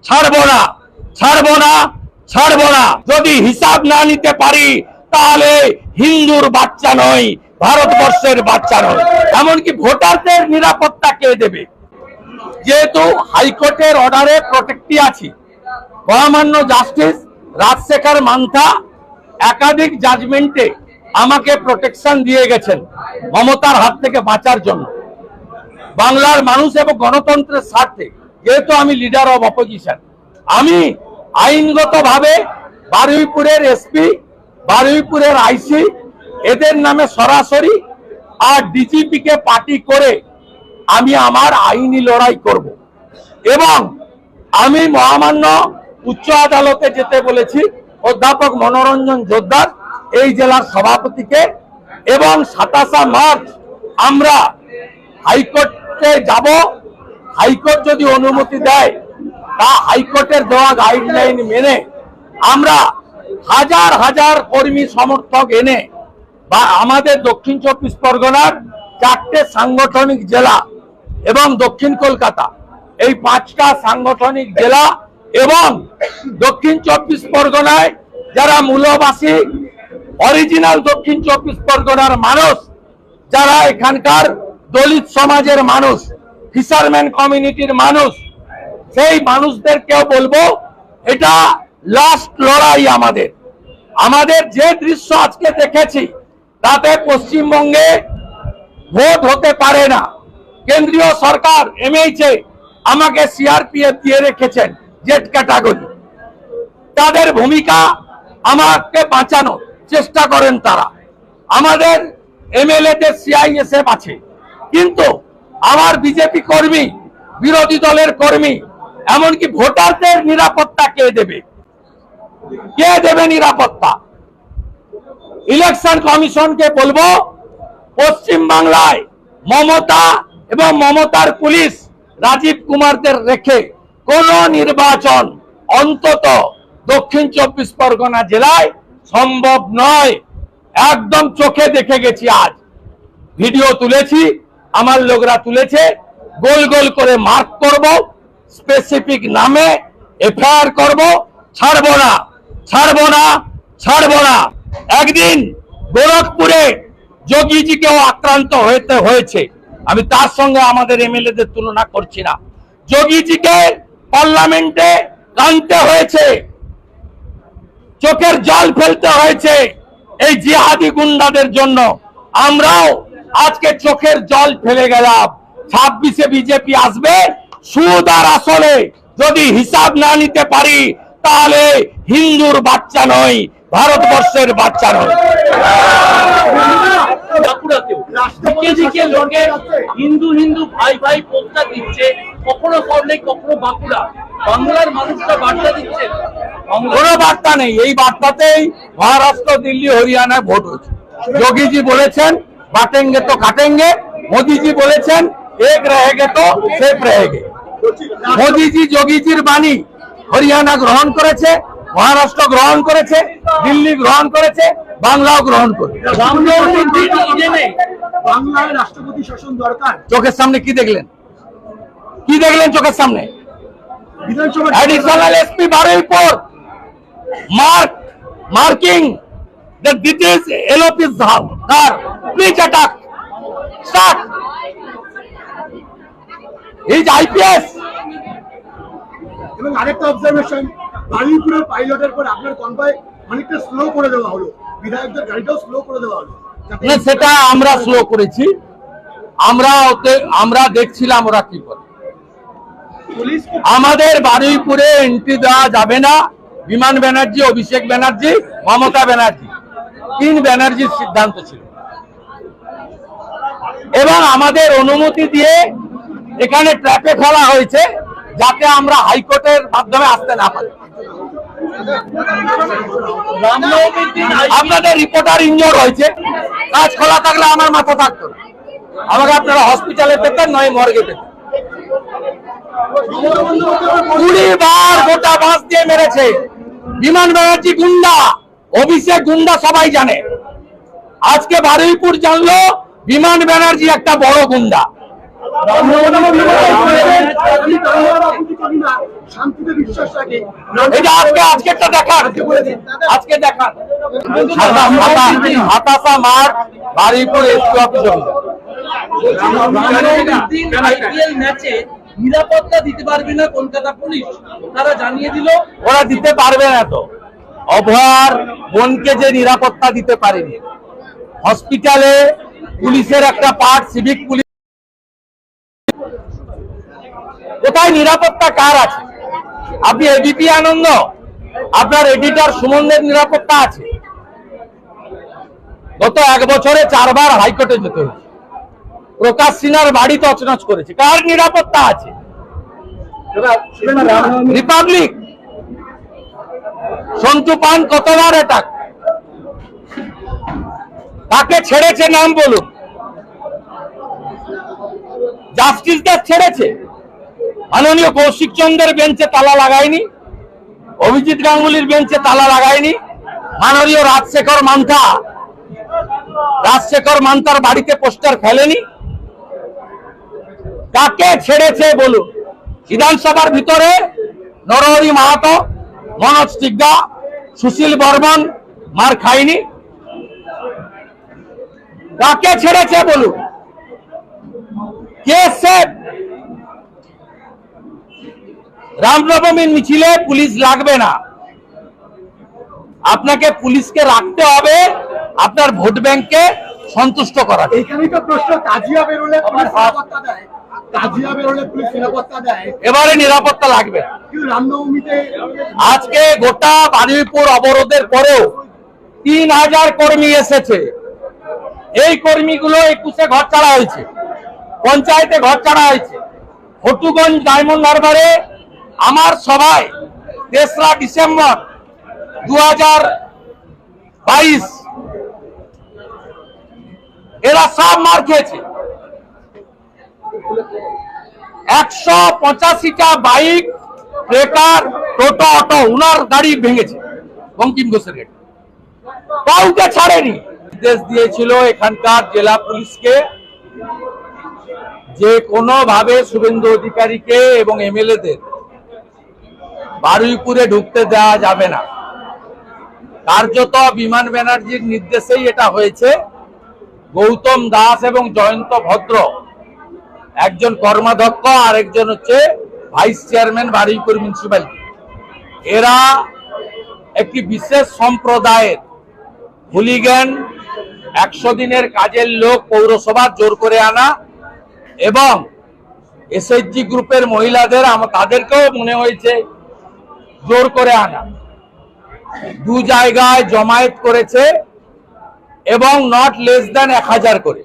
ছাড়বো না, ছাড়বো না, ছাড়বো না। যদি হিসাব না নিতে পারি তাহলে হিন্দুর বাচ্চা নয়, ভারতবর্ষের বাচ্চা নয়। এমনকি ভোটারদের নিরাপত্তা কে দেবে? যেহেতু হাইকোর্টের অর্ডারে প্রোটেক্টে আছি, মহামান্য জাস্টিস রাজশেখর মান্থা একাধিক জাজমেন্টে আমাকে প্রোটেকশন দিয়ে গেছেন মমতার হাত থেকে বাঁচার জন্য, বাংলার মানুষ এবং গণতন্ত্রের স্বার্থে। যেহেতু আমি লিডার অব অপোজিশন, আমি আইনগতভাবে বারুইপুরের এসপি, বারুইপুরের আইসি এদের নামে সরাসরি আর ডিজিপি কে পার্টি করে আমি আমার আইনি লড়াই করব। এবং আমি মহামান্য উচ্চ আদালতে যেতে বলেছি অধ্যাপক মনোরঞ্জন জোদ্দার এই জেলার সভাপতিকে, এবং 27 মার্চ আমরা হাইকোর্টে যাব। হাইকোর্ট যদি অনুমতি দেয় তা হাইকোর্টের দেওয়া গাইডলাইন মেনে আমরা হাজার হাজার কর্মী সমর্থক এনে বা আমাদের দক্ষিণ 24 পরগনার 4টে সাংগঠনিক জেলা এবং দক্ষিণ কলকাতা, এই 5টা সাংগঠনিক জেলা এবং দক্ষিণ 24 পরগনায় যারা মূলবাসী, অরিজিনাল দক্ষিণ 24 পরগনার মানুষ, যারা এখানকার দলিত সমাজের মানুষ, ফিশারম্যান কমিউনিটির মানুষ, সেই মানুষদেরকেও বলবো এটা লাস্ট লড়াই আমাদের। আমাদের যে দৃশ্য আজকে দেখেছি তাতে পশ্চিমবঙ্গে ভোট হতে পারে না। কেন্দ্রীয় সরকার এমএইচে আমাকে সিআরপিএফ দিয়ে রেখেছেন জেড ক্যাটাগরি, তাদের ভূমিকা আমাকে বাঁচানোর চেষ্টা করেন তারা। আমাদের এমএলএদের সিআইএসএফ আছে, কিন্তু আমার বিজেপি কর্মী, বিরোধী দলের কর্মী, এমনকি ভোটারদের নিরাপত্তা কে দেবে? কে দেবে নিরাপত্তা? ইলেকশন কমিশনকে বলবো পশ্চিম বাংলায় মমতা এবং মমতার পুলিশ রাজীব কুমারদের রেখে কোন নির্বাচন অন্তত দক্ষিণ 24 পরগনা জেলায় সম্ভব নয়। একদম চোখে দেখে গেছি, আজ ভিডিও তুলেছি, আমার লোকরা তুলেছে। গোল গোল করে মার্ক করব, স্পেসিফিক নামে এফআইআর করব। ছাড়বো না, ছাড়বো না, ছাড়বো না। একদিন গোরখপুরে যোগীজিকেও আক্রান্ত হয়েছে, আমি তার সঙ্গে আমাদের এমএলএদের তুলনা করছি না। যোগীজিকে পার্লামেন্টে কাঁদতে হয়েছে, চোখের জল ফেলতে হয়েছে এই জিহাদি গুন্ডাদের জন্য। আমরাও আজকে চোখের জল ফেলে গেলাম। 26-এ বিজেপি আসবে, সুদ আর আসলে যদি হিসাব না নিতে পারি তাহলে হিন্দুর বাচ্চা নয়, ভারতবর্ষের বাচ্চা নয়। হিন্দু হিন্দু ভাই ভাই পোস্টা দিচ্ছে, কখনো করলে কখনো বাঁকুড়া, বাংলার মানুষরা বার্তা দিচ্ছে, কোনো বার্তা নেই। এই বার্তাতেই মহারাষ্ট্র, দিল্লি, হরিয়ানায় ভোট হচ্ছে। যোগীজি বলেছেন বাটেঙ্গে তো কাটেঙ্গে, মোদীজি বলেছেন এক রহেগে তো সেফ রহেগে। মোদীজি যোগীজির বাণী হরিয়ানা গ্রহণ করেছে, মহারাষ্ট্র গ্রহণ করেছে, দিল্লি গ্রহণ করেছে, বাংলাও গ্রহণ করেছে। বাংলায় রাষ্ট্রপতি শাসন দরকার। চোখের সামনে কি দেখলেন? কি দেখলেন চোখের সামনে? বিধানসভা Additional SP Baruipur marking that this is LOP's car. Please attack. Start. He's IPS. এবং আরেকটা অবজারভেশন, বারুইপুরের পাইলটের পর আপনার কনভয় অনেকটা স্লো করে দেওয়া হলো, বিধায়কদের গাড়িটাও স্লো করে দেওয়া হলো। না, সেটা আমরা স্লো করেছি। আমরা দেখছিলাম ওরা কি করে। আমাদের বারুইপুরে এন্ট্রি দেওয়া যাবে না। বিমান ব্যানার্জি, অভিষেক ব্যানার্জি, মমতা ব্যানার্জি, 3 ব্যানার্জির সিদ্ধান্ত ছিল, এবং আমাদের অনুমতি দিয়ে এখানে ট্র্যাপে ফেলা হয়েছে যাতে আমরা হাইকোর্টের মাধ্যমে আসতে না পারি। আপনাদের রিপোর্টার ইনজোর্ড হয়েছে, কাজ খোলা থাকলে আমার মাথা থাকতো না, আমাকে আপনারা হসপিটালে পেতেন, নয় মর্গে পেতেন। 20 বার গোটা বাস দিয়ে মেরেছে। বিমান ব্যানার্জি গুন্ডা, অভিষেক গুন্ডা, সবাই জানে। আজকে বারুইপুর জানলো বিমান ব্যানার্জি একটা বড় গুন্ডা। বাঙালিরা শান্তিতে বিশ্বাস রাখে। এটা আজকেরটা দেখান, আজকে দেখান। হাতাশা মাঠ বারুইপুর এসপি অফিস। আইপিএল ম্যাচে নিরাপত্তা দিতে পারবে না কলকাতা পুলিশ, তারা জানিয়ে দিল। ওরা দিতে পারবে না তো। অভয়ার বোনকে যে নিরাপত্তা দিতে পারেনি, হসপিটালে পুলিশের একটা পার্ট, সিভিক পুলিশ, কোথায় নিরাপত্তা কার আছে? আপনি এবিপি আনন্দ, আপনার এডিটর সুমনদের নিরাপত্তা আছে? গত 1 বছরে 4 বার হাইকোর্টে যেতে হয়েছে। প্রকাশ সিনহার বাড়ি তছনছ করেছে, কার নিরাপত্তা আছে? রিপাবলিক। সন্তু পান কতবার অ্যাটাক, তাকে ছেড়েছে নাম বলুন? জাস্টিসদের ছেড়েছে। মাননীয় কৌশিক চন্দ্রের বেঞ্চে তালা লাগায়নি, অভিজিৎ গাঙ্গুলির বেঞ্চে তালা লাগায়নি, মাননীয় রাজশেখর মান্তার বাড়িতে পোস্টার ফেলেনি। কাকে ছেড়েছে বলুন? বিধানসভার ভিতরে নরহরি মাহাতো, মনোজ টিগ্গা, সুশীল বর্মন মার খায়নি। কাকে ছেড়েছে বলুন? কে সেফ? রামনবমীর মিছিলে পুলিশ লাগবে না, আপনাকে পুলিশকে রাখতে হবে আপনার ভোট ব্যাংককে সন্তুষ্ট করা। এইখানেই তো প্রশ্ন, তাজিয়া বেরোলে পুলিশ নিরাপত্তা দেয়, তাজিয়া বেরোলে পুলিশ নিরাপত্তা দেয়, এবারে নিরাপত্তা লাগবে না। কিন্তু রামনবমীতে আজকে গোটা বারুইপুর অবরোধের পরেও 3000 কর্মী এসেছে। এই কর্মীগুলো 21-এ ঘর ছাড়া হয়েছে, পঞ্চায়েতে ঘর ছাড়া হয়েছে। ফটুগঞ্জ ডায়মন্ড হারবারে আমার সভায় 3রা ডিসেম্বর 2022 এরা সব মার খেয়েছে। 185টা বাইক, ট্রেকার, টোটো, অটো, উনার গাড়ি ভেঙেছে বঙ্কিম ঘোষের গাড়ি, কাউকে ছাড়েনি। নির্দেশ দিয়েছিল এখানকার জেলা পুলিশকে যে কোনো ভাবে শুভেন্দু অধিকারীকে এবং এমএলএদের বারুইপুরে ঢুকতে দেওয়া যাবে না। কার্যত বিমান ব্যানার্জির নির্দেশেই এটা হয়েছে। গৌতম দাস এবং জয়ন্ত ভদ্র, একজন কর্মাধ্যক্ষ আর একজন হচ্ছে ভাইস চেয়ারম্যান বারুইপুর মিউনিসিপ্যালিটি, এরা একটি বিশেষ সম্প্রদায়ের হুলিগান, 100 দিনের কাজের লোক পৌরসভা জোর করে আনা এবং এসএইচজি গ্রুপের মহিলাদের তাদেরকেও মনে হয়েছে জোর করে আনা, 2 জায়গায় জমায়েত করেছে এবং নট লেস দ্যান 1000 করে।